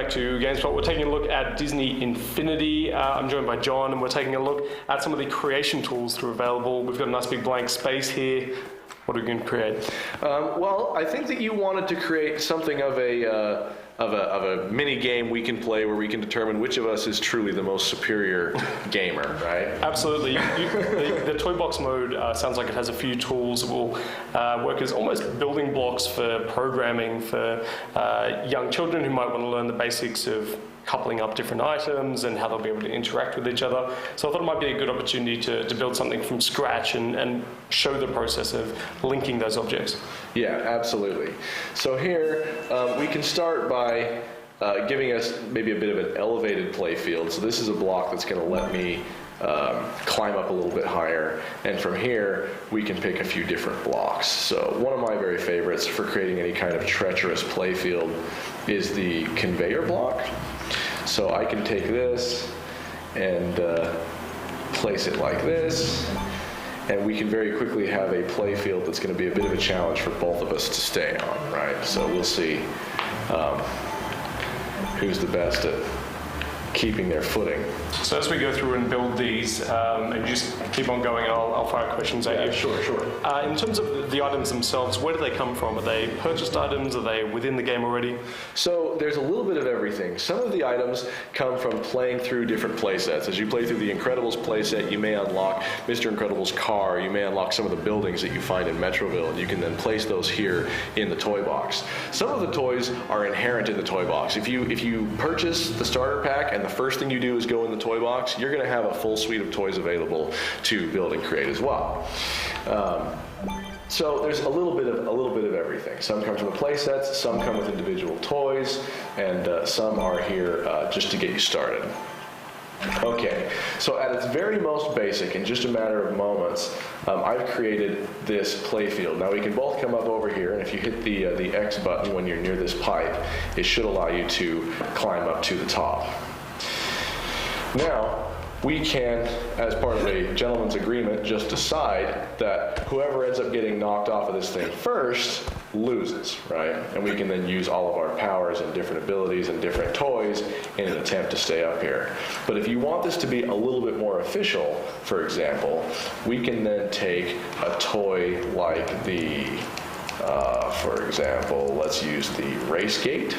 back to GameSpot. We're taking a look at Disney Infinity. I'm joined by John, and we're taking a look at some of the creation tools that are available. We've got a nice big blank space here. What are we going to create? Well, I think that you wanted to create something of a mini game we can play where we can determine which of us is truly the most superior gamer, right? Absolutely. The toy box mode sounds like it has a few tools that will work as almost building blocks for programming for young children who might want to learn the basics of coupling up different items and how they'll be able to interact with each other. So I thought it might be a good opportunity to build something from scratch and show the process of linking those objects. Yeah, absolutely. So here we can start by giving us maybe a bit of an elevated play field. So this is a block that's going to let me climb up a little bit higher, and from here we can pick a few different blocks. So one of my very favorites for creating any kind of treacherous play field is the conveyor block. So I can take this and place it like this, and we can very quickly have a play field that's going to be a bit of a challenge for both of us to stay on, right? So we'll see who's the best at keeping their footing. So as we go through and build these, and just keep on going, I'll fire questions at you. Sure. In terms of the items themselves, where do they come from? Are they purchased items? Are they within the game already? So there's a little bit of everything. Some of the items come from playing through different play sets. As you play through the Incredibles play set, you may unlock Mr. Incredible's car, you may unlock some of the buildings that you find in Metroville, and you can then place those here in the toy box. Some of the toys are inherent in the toy box. If you purchase the starter pack and the first thing you do is go in the toy box, you're going to have a full suite of toys available to build and create as well. So there's a little bit of everything. Some come from the play sets, some come with individual toys, and some are here just to get you started. Okay, so at its very most basic, in just a matter of moments, I've created this playfield. Now we can both come up over here, and if you hit the X button when you're near this pipe, it should allow you to climb up to the top. Now, we can, as part of a gentleman's agreement, just decide that whoever ends up getting knocked off of this thing first loses, right? And we can then use all of our powers and different abilities and different toys in an attempt to stay up here. But if you want this to be a little bit more official, for example, we can then take a toy like the, for example, let's use the race gate.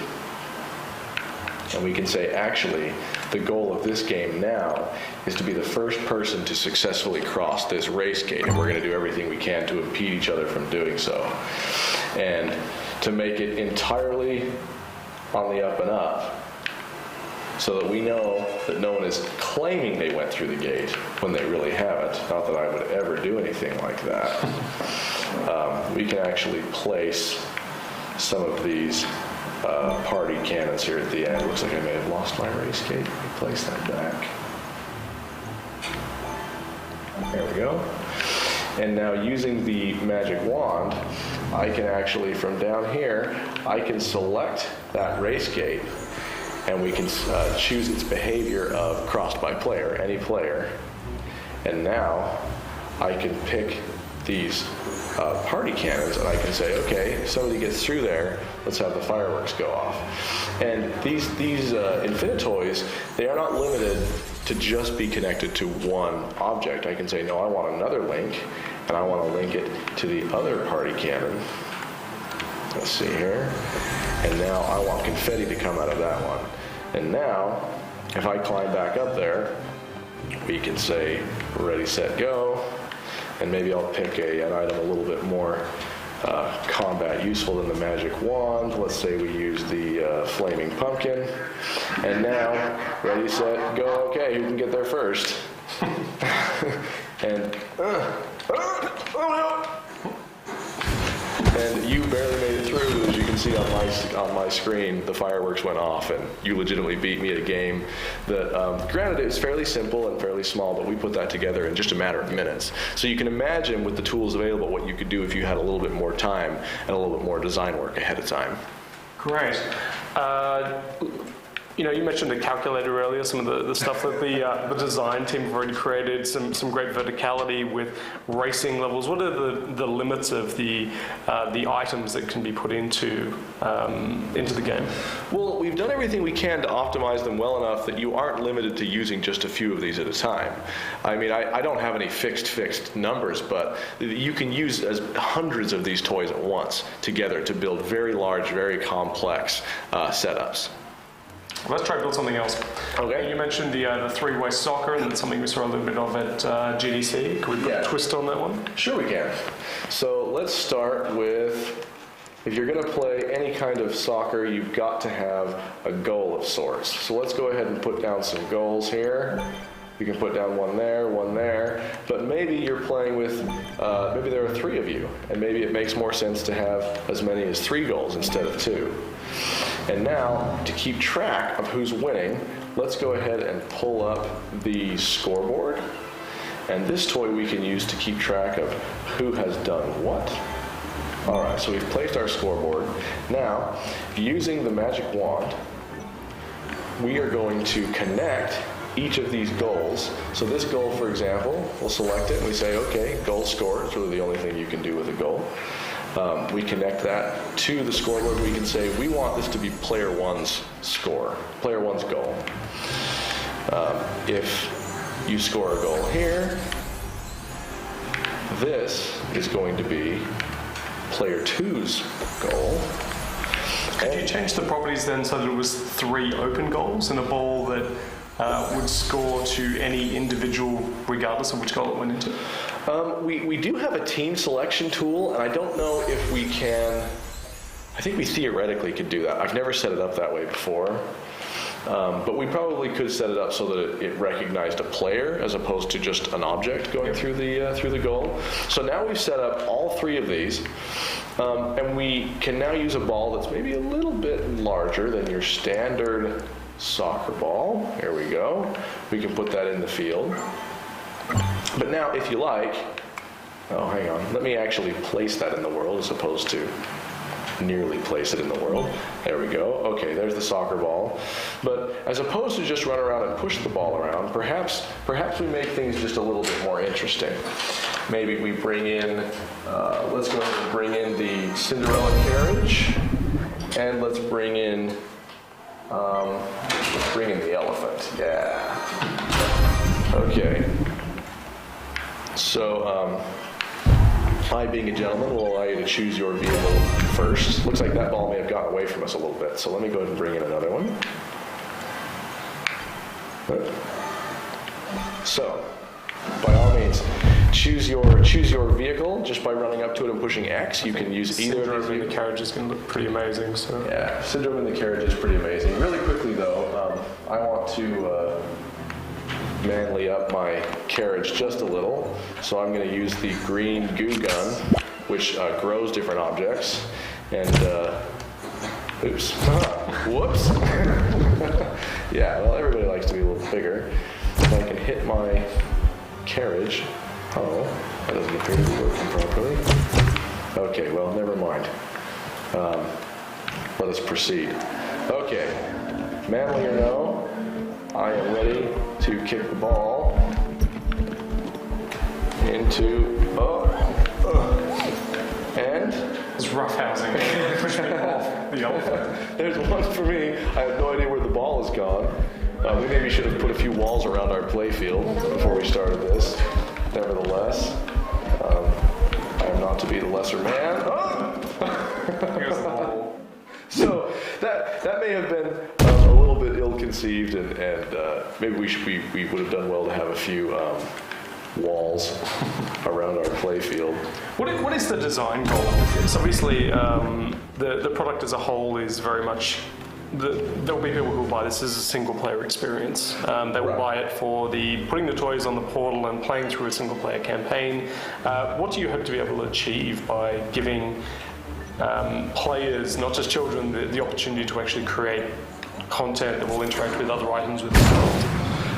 And we can say, actually, the goal of this game now is to be the first person to successfully cross this race gate, and we're going to do everything we can to impede each other from doing so. And to make it entirely on the up and up, so that we know that no one is claiming they went through the gate when they really haven't. Not that I would ever do anything like that. We can actually place some of these party cannons here at the end. Looks like I may have lost my race gate. Let me place that back. There we go. And now using the magic wand, I can actually, from down here, I can select that race gate, and we can choose its behavior of crossed by player, any player. And now I can pick these party cannons, and I can say, okay, if somebody gets through there, let's have the fireworks go off. And these Infinitoys, they are not limited to just be connected to one object. I can say, no, I want another link, and I want to link it to the other party cannon. Let's see here. And now I want confetti to come out of that one. And now, if I climb back up there, we can say, ready, set, go. And maybe I'll pick an item a little bit more combat useful than the magic wand. Let's say we use the flaming pumpkin. And now, ready, set, go. Okay, who can get there first? And, oh no! And you barely made it through. As you can see on my screen, the fireworks went off, and you legitimately beat me at a game that, granted, it was fairly simple and fairly small, but we put that together in just a matter of minutes. So you can imagine with the tools available what you could do if you had a little bit more time and a little bit more design work ahead of time. Great. You mentioned a calculator earlier, some of the stuff that the design team have already created, some great verticality with racing levels. What are the limits of the items that can be put into the game? Well, we've done everything we can to optimize them well enough that you aren't limited to using just a few of these at a time. I mean, I don't have any fixed numbers, but you can use hundreds of these toys at once together to build very large, very complex setups. Let's try to build something else. Okay. You mentioned the three-way soccer, and that's something we saw a little bit of at GDC. Can we put a twist on that one? Sure we can. So let's start with, if you're going to play any kind of soccer, you've got to have a goal of sorts. So let's go ahead and put down some goals here. You can put down one there, but maybe you're playing with, maybe there are 3 of you, and maybe it makes more sense to have as many as 3 goals instead of 2. And now, to keep track of who's winning, let's go ahead and pull up the scoreboard. And this toy we can use to keep track of who has done what. All right, so we've placed our scoreboard. Now, using the magic wand, we are going to connect each of these goals. So this goal, for example, we'll select it and we say, okay, goal scored. It's really the only thing you can do with a goal. We connect that to the scoreboard. We can say, we want this to be player 1's score, player 1's goal. If you score a goal here, this is going to be player 2's goal. Could you change the properties then so that it was 3 open goals and a ball that would score to any individual regardless of which goal it went into? We do have a team selection tool, and I don't know if we can. I think we theoretically could do that. I've never set it up that way before, but we probably could set it up so that it recognized a player as opposed to just an object going through the goal. So now we've set up all 3 of these, and we can now use a ball that's maybe a little bit larger than your standard soccer ball. Here we go. We can put that in the field. But now, if you like, hang on, let me actually place that in the world as opposed to nearly place it in the world. There we go. Okay, there's the soccer ball. But as opposed to just run around and push the ball around, perhaps we make things just a little bit more interesting. Maybe we bring in, let's go ahead and bring in the Cinderella carriage, and let's bring in the elephant. Yeah. Okay. So, I, being a gentleman, will allow you to choose your vehicle first. Looks like that ball may have gotten away from us a little bit, so let me go ahead and bring in another one. So, by all means, choose your vehicle just by running up to it and pushing X. You can use either of these. Syndrome in the carriage is going to look pretty amazing. So. Yeah, Syndrome in the carriage is pretty amazing. Really quickly, though, I want to manly up my carriage just a little. So I'm going to use the green goo gun, which grows different objects. And, oops. Whoops. Yeah, well, everybody likes to be a little bigger. If I can hit my carriage. Oh, that doesn't appear to be working properly. Okay, well, never mind. Let us proceed. Okay, manly or no, I am ready to kick the ball into, and It's roughhousing. Push me off the elephant. there's one for me. I have no idea where the ball has gone. We maybe should have put a few walls around our play field before we started this. Nevertheless, I am not to be the lesser man. Here's the ball. So that may have been a little bit ill-conceived, and maybe we would have done well to have a few walls around our play field. What is the design goal of this? Obviously, the product as a whole is very much. There will be people who will buy this as a single-player experience. They will buy it for putting the toys on the portal and playing through a single-player campaign. What do you hope to be able to achieve by giving players, not just children, the opportunity to actually create content that will interact with other items within the world?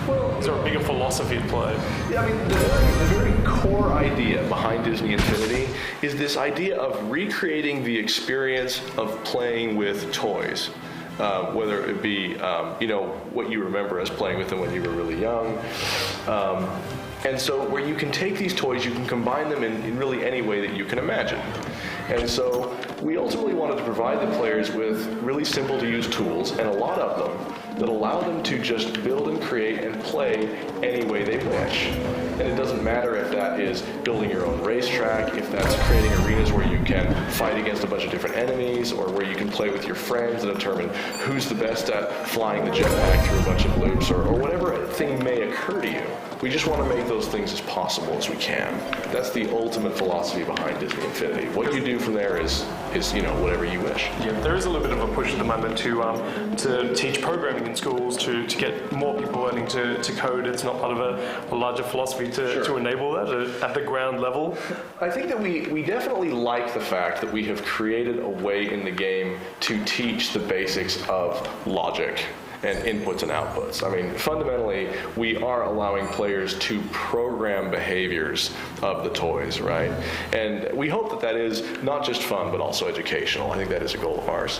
Well, is there a bigger philosophy at play? Yeah, I mean, the very core idea behind Disney Infinity is this idea of recreating the experience of playing with toys. whether it be, what you remember as playing with them when you were really young. And so where you can take these toys, you can combine them in really any way that you can imagine. And so we ultimately wanted to provide the players with really simple to use tools, and a lot of them, that allow them to just build and create and play any way they wish. And it doesn't matter if that is building your own racetrack, if that's creating arenas where you can fight against a bunch of different enemies, or where you can play with your friends and determine who's the best at flying the jetpack through a bunch of loops, or whatever thing may occur to you. We just want to make those things as possible as we can. That's the ultimate philosophy behind Disney Infinity. What you do from there is whatever you wish. Yeah, there is a little bit of a push at the moment to teach programming in schools to get more people learning to code. It's not part of a larger philosophy to enable that at the ground level. I think that we definitely like the fact that we have created a way in the game to teach the basics of logic and inputs and outputs. I mean, fundamentally, we are allowing players to program behaviors of the toys, right? And we hope that is not just fun, but also educational. I think that is a goal of ours.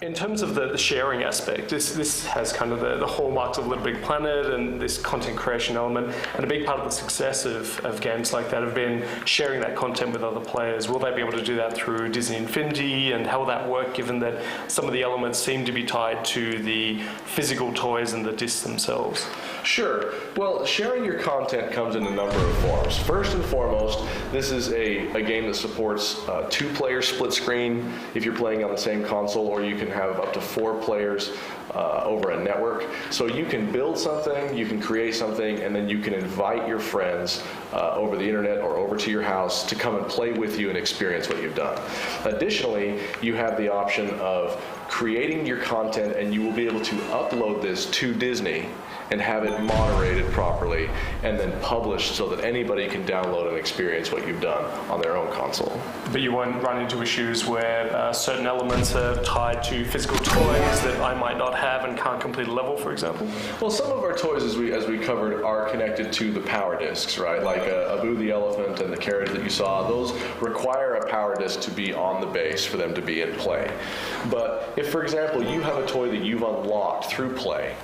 In terms of the sharing aspect, this has kind of the hallmarks of Little Big Planet and this content creation element, and a big part of the success of games like that have been sharing that content with other players. Will they be able to do that through Disney Infinity, and how will that work given that some of the elements seem to be tied to the physical toys and the discs themselves? Sure. Well, sharing your content comes in a number of forms. First and foremost, this is a game that supports two-player split screen if you're playing on the same console, or you can have up to 4 players over a network. So you can build something, you can create something, and then you can invite your friends over the internet or over to your house to come and play with you and experience what you've done. Additionally, you have the option of creating your content, and you will be able to upload this to Disney and have it moderated properly and then published so that anybody can download and experience what you've done on their own console. But you won't run into issues where certain elements are tied to physical toys that I might not have and can't complete a level, for example? Well, some of our toys, as we covered, are connected to the power discs, right? Like Abu the elephant and the carriage that you saw, those require a power disc to be on the base for them to be in play. But if, for example, you have a toy that you've unlocked through play,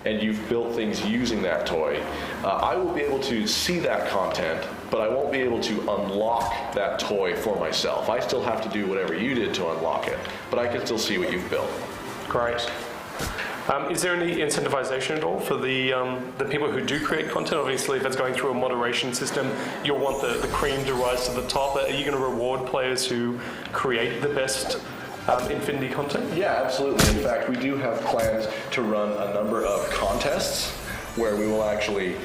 and you've built things using that toy, I will be able to see that content, but I won't be able to unlock that toy for myself. I still have to do whatever you did to unlock it, but I can still see what you've built. Great. Is there any incentivization at all for the people who do create content? Obviously, if it's going through a moderation system, you'll want the cream to rise to the top. Are you going to reward players who create the best Infinity content? Yeah, absolutely. In fact, we do have plans to run a number of contests where we will actually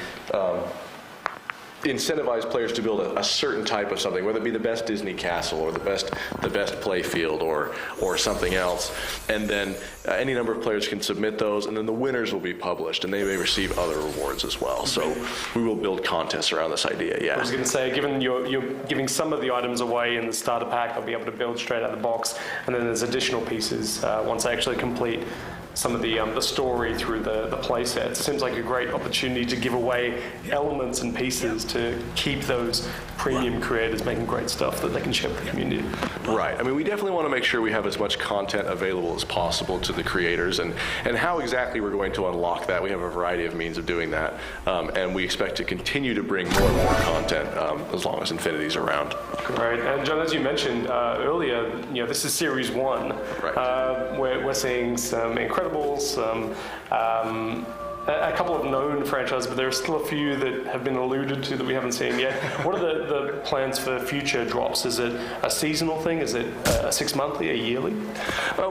incentivize players to build a certain type of something, whether it be the best Disney castle or the best play field or something else. And then any number of players can submit those, and then the winners will be published, and they may receive other rewards as well. So we will build contests around this idea, yeah. I was going to say, given you're giving some of the items away in the starter pack, they'll be able to build straight out of the box, and then there's additional pieces once they actually complete some of the story through the play sets. It seems like a great opportunity to give away elements and pieces to keep those premium creators making great stuff that they can share with the community. Right. I mean, we definitely want to make sure we have as much content available as possible to the creators, and how exactly we're going to unlock that. We have a variety of means of doing that, and we expect to continue to bring more and more content as long as Infinity's around. Great. And John, as you mentioned earlier, this is Series 1. Right. We're seeing some Incredibles, a couple of known franchises, but there are still a few that have been alluded to that we haven't seen yet. What are the plans for future drops? Is it a seasonal thing? Is it a 6-monthly, a yearly?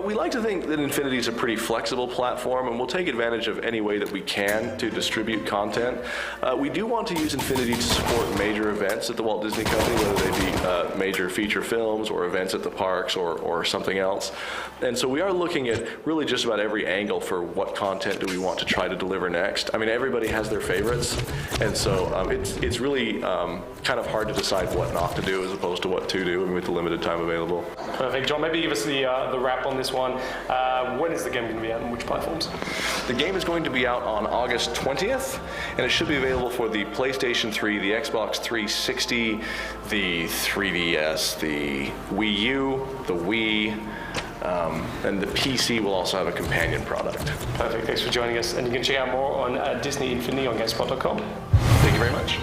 We like to think that Infinity is a pretty flexible platform, and we'll take advantage of any way that we can to distribute content. We do want to use Infinity to support major events at the Walt Disney Company, whether they be major feature films or events at the parks or something else. And so we are looking at really just about every angle for what content do we want to try to deliver next. I mean, everybody has their favorites, and so it's really kind of hard to decide what not to do as opposed to what to do with the limited time available. Perfect. John, maybe give us the wrap on this one. When is the game going to be out, and which platforms? The game is going to be out on August 20th, and it should be available for the PlayStation 3, the Xbox 360, the 3DS, the Wii U, the Wii, And the PC will also have a companion product. Perfect. Thanks for joining us. And you can check out more on Disney Infinity on GameSpot.com. Thank you very much.